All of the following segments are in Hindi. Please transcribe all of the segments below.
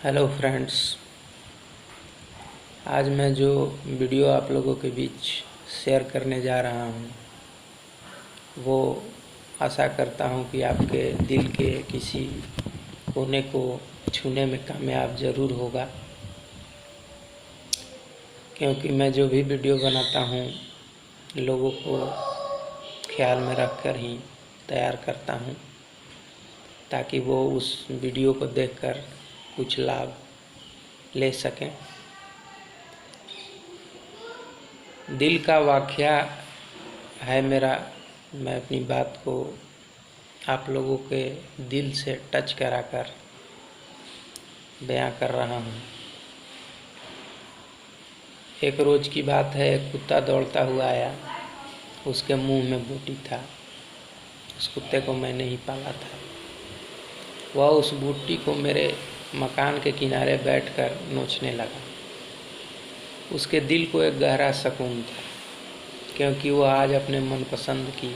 Hello friends. आज मैं जो वीडियो आप लोगों के बीच शेयर करने जा रहा हूँ वो आशा करता हूँ कि आपके दिल के किसी कोने को छूने में कामयाब ज़रूर होगा, क्योंकि मैं जो भी वीडियो बनाता हूँ लोगों को ख्याल में रखकर ही तैयार करता हूँ, ताकि वो उस वीडियो को देखकर कुछ लाभ ले सकें। दिल का वाक़या है मेरा। मैं अपनी बात को आप लोगों के दिल से टच कराकर बयां कर रहा हूँ। एक रोज़ की बात है, एक कुत्ता दौड़ता हुआ आया, उसके मुंह में बूटी था। उस कुत्ते को मैंने ही पाला था। वह उस बूटी को मेरे मकान के किनारे बैठकर नोचने लगा। उसके दिल को एक गहरा सुकून था, क्योंकि वह आज अपने मनपसंद की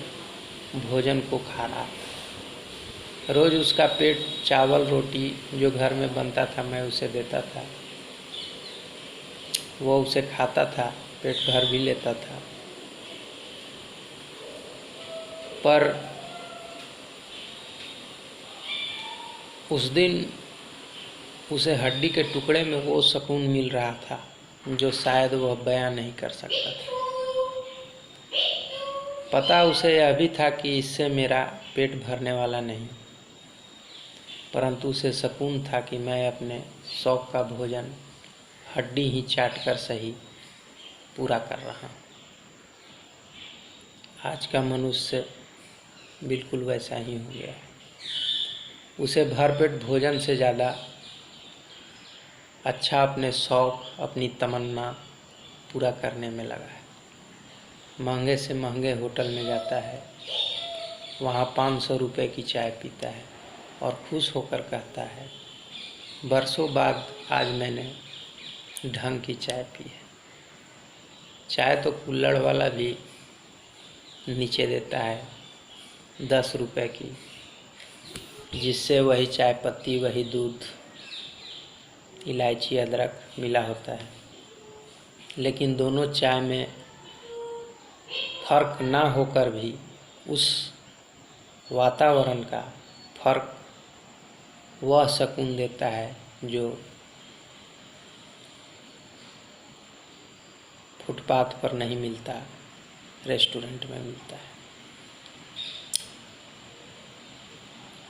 भोजन को खा रहा था। रोज़ उसका पेट चावल रोटी जो घर में बनता था मैं उसे देता था, वो उसे खाता था, पेट भर भी लेता था। पर उस दिन उसे हड्डी के टुकड़े में वो सुकून मिल रहा था जो शायद वह बयां नहीं कर सकता था। पता उसे यह भी था कि इससे मेरा पेट भरने वाला नहीं, परंतु उसे सुकून था कि मैं अपने शौक का भोजन हड्डी ही चाट कर सही पूरा कर रहा हूँ। आज का मनुष्य बिल्कुल वैसा ही हो गया है। उसे भरपेट भोजन से ज़्यादा अच्छा अपने शौक, अपनी तमन्ना पूरा करने में लगा है। महंगे से महंगे होटल में जाता है, वहाँ 500 रुपये की चाय पीता है और खुश होकर कहता है, बरसों बाद आज मैंने ढंग की चाय पी है। चाय तो कुल्हड़ वाला भी नीचे देता है 10 रुपये की, जिससे वही चाय पत्ती, वही दूध, इलायची, अदरक मिला होता है। लेकिन दोनों चाय में फर्क ना होकर भी उस वातावरण का फर्क वह सुकून देता है जो फुटपाथ पर नहीं मिलता, रेस्टोरेंट में मिलता है।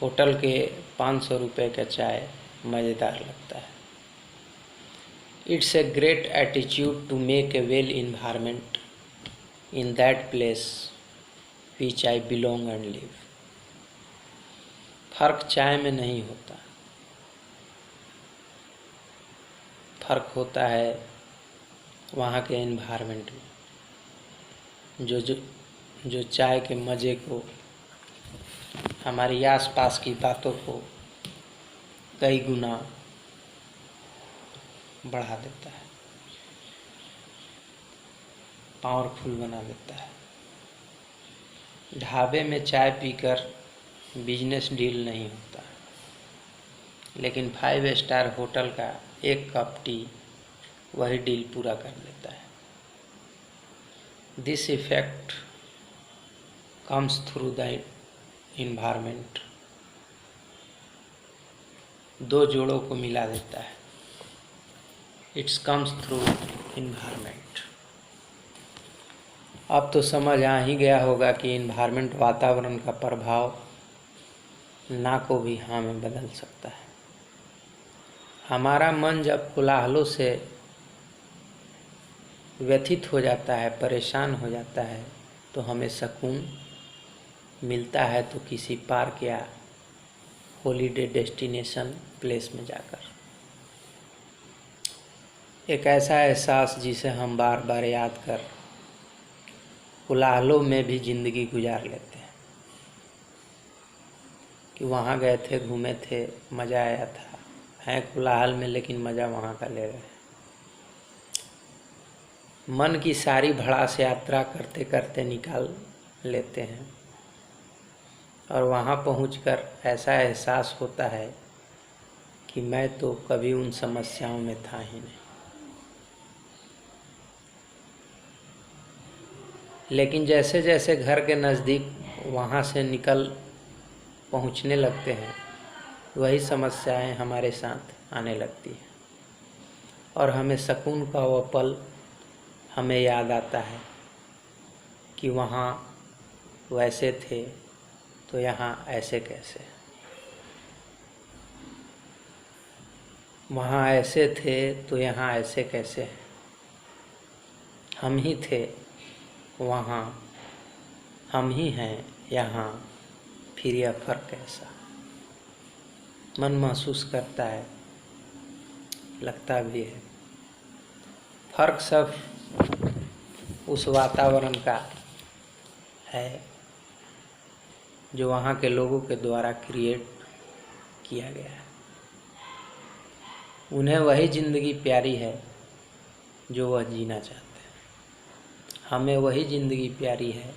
होटल के 500 रुपये का चाय मज़ेदार लगता है। It's a great attitude to make a well environment in that place which I belong and live। फर्क चाय में नहीं होता, फर्क होता है वहाँ के एनवायरनमेंट में। जो चाय के मज़े को, हमारी आसपास की बातों को कई गुना बढ़ा देता है, पावरफुल बना देता है। ढाबे में चाय पीकर बिजनेस डील नहीं होता, लेकिन 5 स्टार होटल का एक कप टी वही डील पूरा कर देता है। This effect comes through the environment. दो जोड़ों को मिला देता है। It's comes through environment. अब तो समझ आ ही गया होगा कि इन्वायरमेंट, वातावरण का प्रभाव ना को भी हाँ में बदल सकता है। हमारा मन जब कोलाहलों से व्यथित हो जाता है, परेशान हो जाता है, तो हमें सुकून मिलता है तो किसी पार्क या हॉलीडे डेस्टिनेशन प्लेस में जाकर। एक ऐसा एहसास जिसे हम बार बार याद कर कोलाहलों में भी ज़िंदगी गुजार लेते हैं कि वहाँ गए थे, घूमे थे, मज़ा आया था, हैं कोलाहल में लेकिन मज़ा वहाँ का ले रहे हैं। मन की सारी भड़ास यात्रा करते करते निकाल लेते हैं और वहाँ पहुंचकर ऐसा एहसास होता है कि मैं तो कभी उन समस्याओं में था ही नहीं। लेकिन जैसे जैसे घर के नज़दीक वहाँ से निकल पहुँचने लगते हैं, वही समस्याएं हमारे साथ आने लगती हैं और हमें सुकून का वो पल हमें याद आता है कि वहाँ वैसे थे तो यहाँ ऐसे कैसे, वहाँ ऐसे थे तो यहाँ ऐसे कैसे, हम ही थे वहाँ, हम ही हैं यहाँ, फिर यह फ़र्क कैसा। मन महसूस करता है, लगता भी है। फ़र्क सब उस वातावरण का है जो वहाँ के लोगों के द्वारा क्रिएट किया गया है। उन्हें वही ज़िंदगी प्यारी है जो वह जीना चाहते हैं, हमें वही ज़िंदगी प्यारी है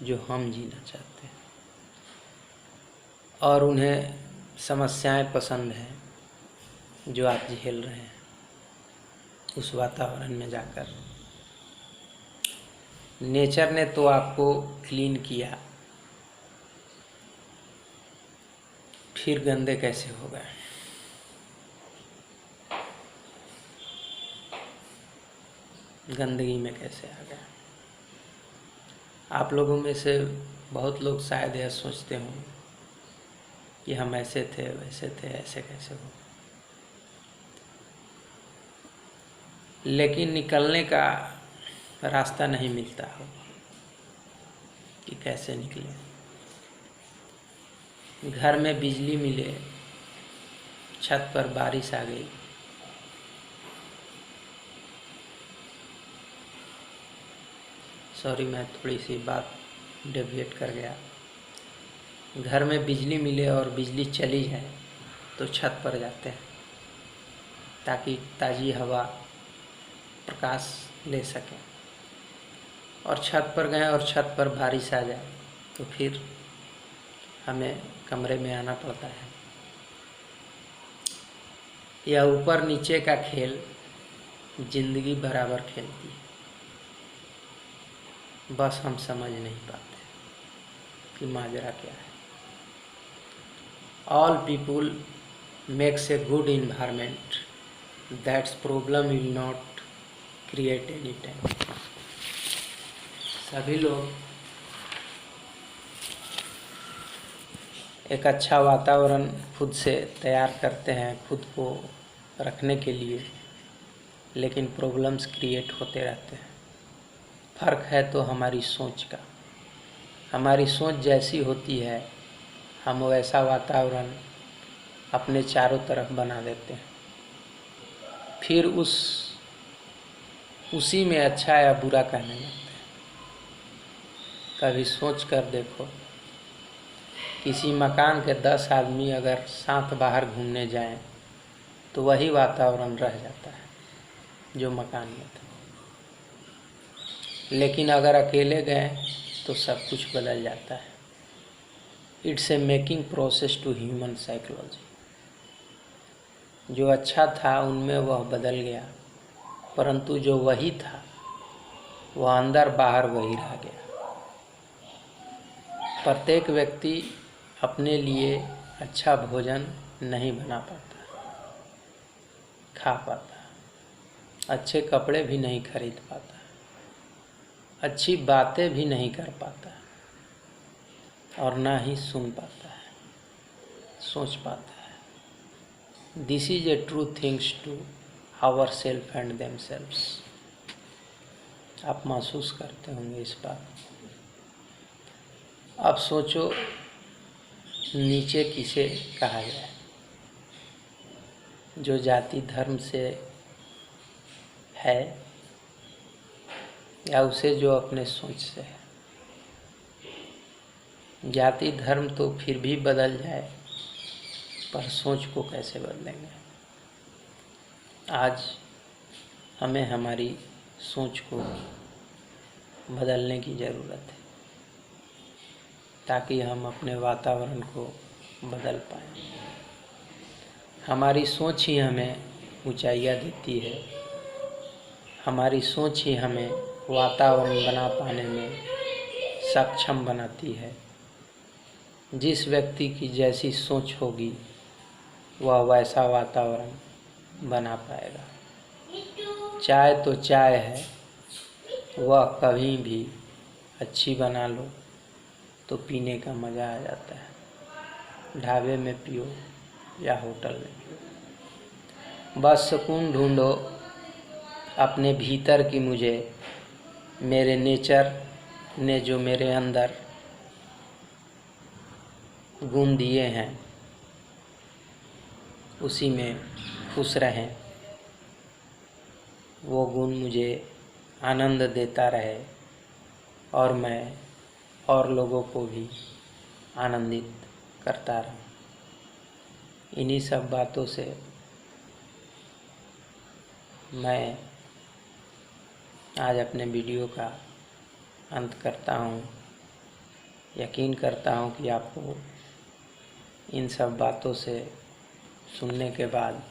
जो हम जीना चाहते हैं। और उन्हें समस्याएं पसंद हैं जो आप झेल रहे हैं उस वातावरण में जाकर। नेचर ने तो आपको क्लीन किया, फिर गंदे कैसे हो गए। गंदगी में कैसे आ गए। आप लोगों में से बहुत लोग शायद यह सोचते होंगे कि हम ऐसे थे वैसे थे, ऐसे कैसे हो। लेकिन निकलने का रास्ता नहीं मिलता हो कि कैसे निकले। घर में बिजली मिले, छत पर बारिश आ गई, सॉरी मैं थोड़ी सी बात डेविएट कर गया। घर में बिजली मिले और बिजली चली जाए तो छत पर जाते हैं ताकि ताज़ी हवा प्रकाश ले सकें। और छत पर गए और छत पर बारिश आ जाए तो फिर हमें कमरे में आना पड़ता है। यह ऊपर नीचे का खेल जिंदगी बराबर खेलती है, बस हम समझ नहीं पाते कि माजरा क्या है। All people makes a good environment, that's problem will not create any time. सभी लोग एक अच्छा वातावरण खुद से तैयार करते हैं खुद को रखने के लिए, लेकिन प्रॉब्लम्स क्रिएट होते रहते हैं। फ़र्क है तो हमारी सोच का। हमारी सोच जैसी होती है हम वैसा वातावरण अपने चारों तरफ बना देते हैं। फिर उसी में अच्छा या बुरा कहने लगते हैं। कभी सोच कर देखो, किसी मकान के 10 आदमी अगर साथ बाहर घूमने जाएं तो वही वातावरण रह जाता है जो मकान में था। लेकिन अगर अकेले गए तो सब कुछ बदल जाता है। It's a making process to human psychology. जो अच्छा था उनमें वह बदल गया, परंतु जो वही था वह अंदर बाहर वही रह गया। प्रत्येक व्यक्ति अपने लिए अच्छा भोजन नहीं बना पाता, खा पाता, अच्छे कपड़े भी नहीं खरीद पाता, अच्छी बातें भी नहीं कर पाता और ना ही सुन पाता है, सोच पाता है। This is a true things to our self and themselves. आप महसूस करते होंगे इस बात। अब सोचो नीचे किसे कहा जाए, जो जाति धर्म से है या उसे जो अपने सोच से है। जाति धर्म तो फिर भी बदल जाए, पर सोच को कैसे बदलेंगे। आज हमें हमारी सोच को बदलने की ज़रूरत है ताकि हम अपने वातावरण को बदल पाएँ। हमारी सोच ही हमें ऊंचाइयाँ देती है, हमारी सोच ही हमें वातावरण बना पाने में सक्षम बनाती है। जिस व्यक्ति की जैसी सोच होगी वह वैसा वातावरण बना पाएगा। चाय तो चाय है, वह कभी भी अच्छी बना लो तो पीने का मज़ा आ जाता है। ढाबे में पियो या होटल में पियो, बस सुकून ढूंढो अपने भीतर की। मुझे मेरे नेचर ने जो मेरे अंदर गुण दिए हैं उसी में खुश रहें, वो गुण मुझे आनंद देता रहे और मैं और लोगों को भी आनंदित करता रहूं। इन्हीं सब बातों से मैं आज अपने वीडियो का अंत करता हूं। यकीन करता हूं कि आपको इन सब बातों से सुनने के बाद,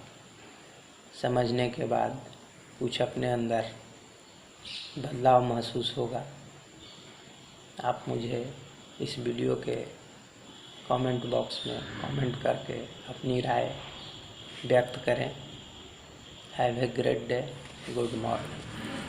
समझने के बाद कुछ अपने अंदर बदलाव महसूस होगा। आप मुझे इस वीडियो के कमेंट बॉक्स में कमेंट करके अपनी राय व्यक्त करें। Have a great day, good morning.